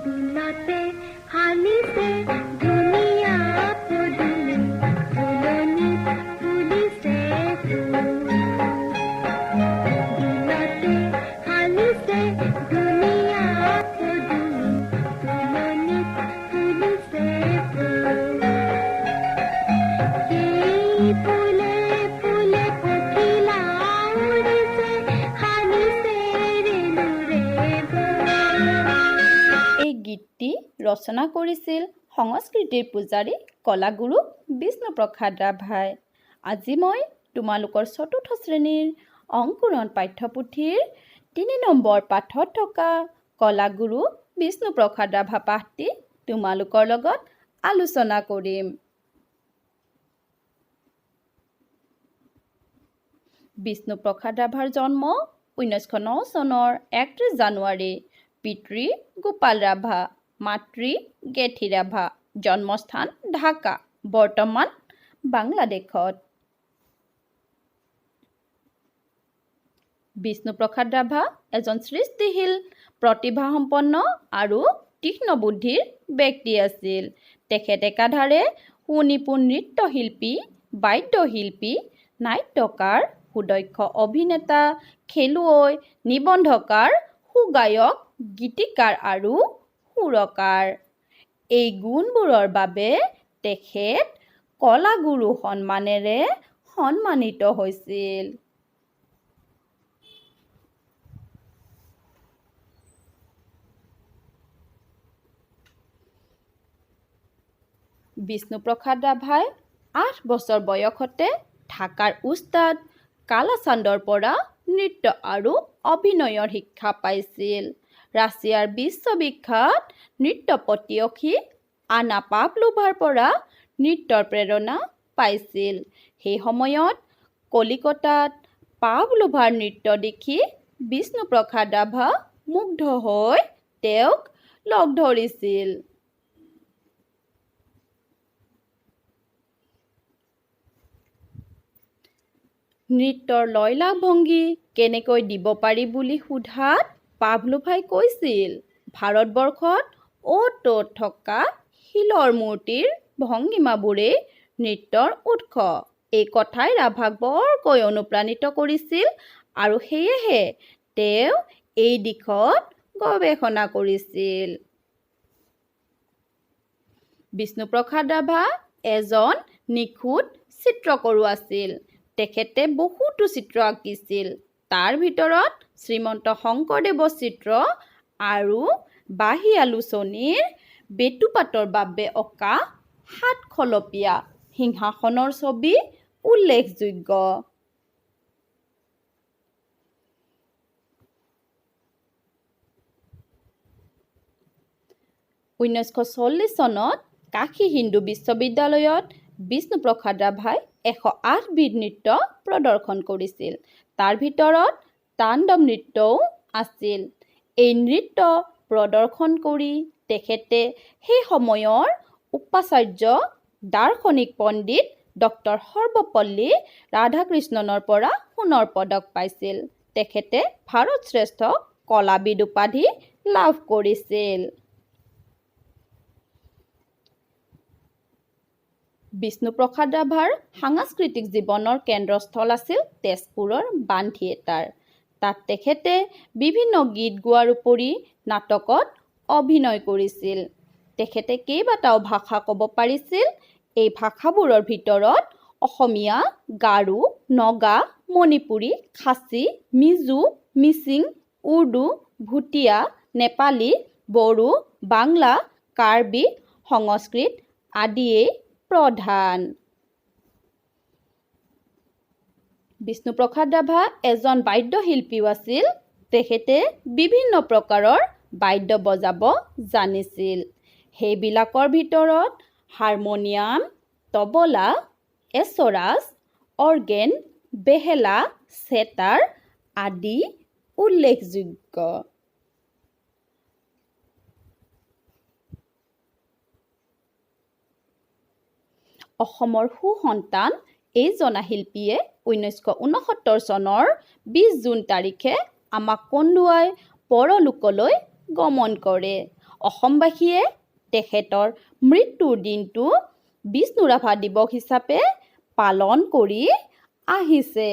দুলতে হালিছে ধুনীয়া পদুলি ফুলনিত ফুলিছে ফুল দুলতে হালিছে ধুনীয়া পদুলি ফুলনিত ফুলিছে ফুল সেই ফুলে ফুলে পখিলা উৰিছে হালিছে ৰেণুৰে বন। এই গীতটি ৰচনা কৰিছিল সংস্কৃতিৰ পূজাৰী কলাগুৰু বিষ্ণুপ্ৰসাদ ৰাভাই। আজি মই তোমালোকৰ চতুৰ্থ শ্ৰেণীৰ অংকুৰণ পাঠ্যপুথিৰ ৩ নম্বৰ পাঠত থকা কলাগুৰু বিষ্ণুপ্ৰসাদ ৰাভা পাঠটি তোমালোকৰ লগত আলোচনা কৰিম। বিষ্ণুপ্ৰসাদ ৰাভাৰ জন্ম 1909 চনৰ 31 জানুৱাৰী। পিতৃ গোপাল ৰাভা, মাতৃ গেঠি ৰাভা। জন্মস্থান ঢাকা, বৰ্তমান বাংলাদেশত। বিষ্ণুপ্ৰসাদ ৰাভা এজন সৃষ্টিশীল, প্ৰতিভাসম্পন্ন আৰু তীক্ষ্ণ বুদ্ধিৰ ব্যক্তি আছিল। তেখেত একাধাৰে সুনিপুণ নৃত্যশিল্পী, বাদ্যশিল্পী, নাট্যকাৰ, সুদক্ষ অভিনেতা, খেলুৱৈ, নিবন্ধকাৰ, সুগায়ক, গীতিকাৰ আৰু সুৰকাৰ। এই গুণবোৰৰ বাবে তেখেত কলাগুৰু সন্মানেৰে সন্মানিত হৈছিল। বিষ্ণুপ্ৰসাদ ৰাভাই 8 বছৰ বয়সতে ঢাকাৰ উস্তাদ কালাচান্দৰ পৰা নৃত্য আৰু অভিনয়ৰ শিক্ষা পাইছিল। ৰাছিয়াৰ বিশ্ববিখ্যাত নৃত্য পটীয়সী আনা পাভলোভাৰ পৰা নৃত্যৰ প্ৰেৰণা পাইছিল। সেই সময়ত কলিকতাত পাভলোভাৰ নৃত্য দেখি বিষ্ণুপ্ৰসাদ ৰাভা মুগ্ধ হৈ তেওঁক লগ ধৰিছিল। নৃত্যৰ লয়লাভংগী কেনেকৈ দিব পাৰি বুলি সোধাত পাভলোভাই কৈছিল, ভাৰতবৰ্ষত অ'ত ত'ত থকা শিলৰ মূৰ্তিৰ ভংগিমাবোৰেই নৃত্যৰ উৎস। এই কথাই ৰাভাক বৰকৈ অনুপ্ৰাণিত কৰিছিল আৰু সেয়েহে তেওঁ এই দিশত গৱেষণা কৰিছিল। বিষ্ণুপ্ৰসাদ ৰাভা এজন নিখুঁত চিত্ৰকৰো আছিল। তেখেতে বহুতো চিত্ৰ আঁকিছিল। তাৰ ভিতৰত শ্ৰীমন্ত শংকৰদেৱৰ চিত্ৰ আৰু বাঁহী আলোচনীৰ বেটুপাতৰ বাবে অঁকা 7 খলপীয়া সিংহাসনৰ ছবি উল্লেখযোগ্য। 1940 চনত কাশী হিন্দু বিশ্ববিদ্যালয়ত বিষ্ণুপ্ৰসাদ ৰাভাই 108 বিধ নৃত্য প্ৰদৰ্শন কৰিছিল। তাৰ ভিতৰত তাণ্ডৱ নৃত্যও আছিল। এই নৃত্য প্ৰদৰ্শন কৰি তেখেতে সেই সময়ৰ উপাচাৰ্য দাৰ্শনিক পণ্ডিত ডক্টৰ সৰ্বপল্লী ৰাধাকৃষ্ণনৰ পৰা সোণৰ পদক পাইছিল। তেখেতে ভাৰত শ্ৰেষ্ঠ কলাবিদ উপাধি লাভ কৰিছিল। বিষ্ণুপ্ৰসাদ ৰাভাৰ সাংস্কৃতিক জীৱনৰ কেন্দ্ৰস্থল আছিল তেজপুৰৰ বাণ থিয়েটাৰ। তাত তেখেতে বিভিন্ন গীত গোৱাৰ উপৰি নাটকত অভিনয় কৰিছিল। তেখেতে কেইবাটাও ভাষা ক'ব পাৰিছিল। এই ভাষাবোৰৰ ভিতৰত অসমীয়া, গাৰো, নগা, মণিপুৰী, খাচী, মিজো, মিচিং, উৰ্দু, ভুটীয়া, নেপালী, বড়ো, বাংলা, কাৰ্বি, সংস্কৃত আদিয়েই প্ৰধান। বিষ্ণুপ্ৰসাদ ৰাভা এজন বাদ্যশিল্পীও আছিল। তেখেতে বিভিন্ন প্ৰকাৰৰ বাদ্য বজাব জানিছিল। সেইবিলাকৰ ভিতৰত হাৰমনিয়াম, তবলা, এছৰাজ, অৰ্গেন, বেহেলা, চেতাৰ আদি উল্লেখযোগ্য। অসমৰ সুসন্তান এই জনাশিল্পীয়ে 1969 চনৰ 20 জুন তাৰিখে আমাক কন্দুৱাই পৰলোকলৈ গমন কৰে। অসমবাসীয়ে তেখেতৰ মৃত্যুৰ দিনটো বিষ্ণু ৰাভা দিৱস হিচাপে পালন কৰি আহিছে।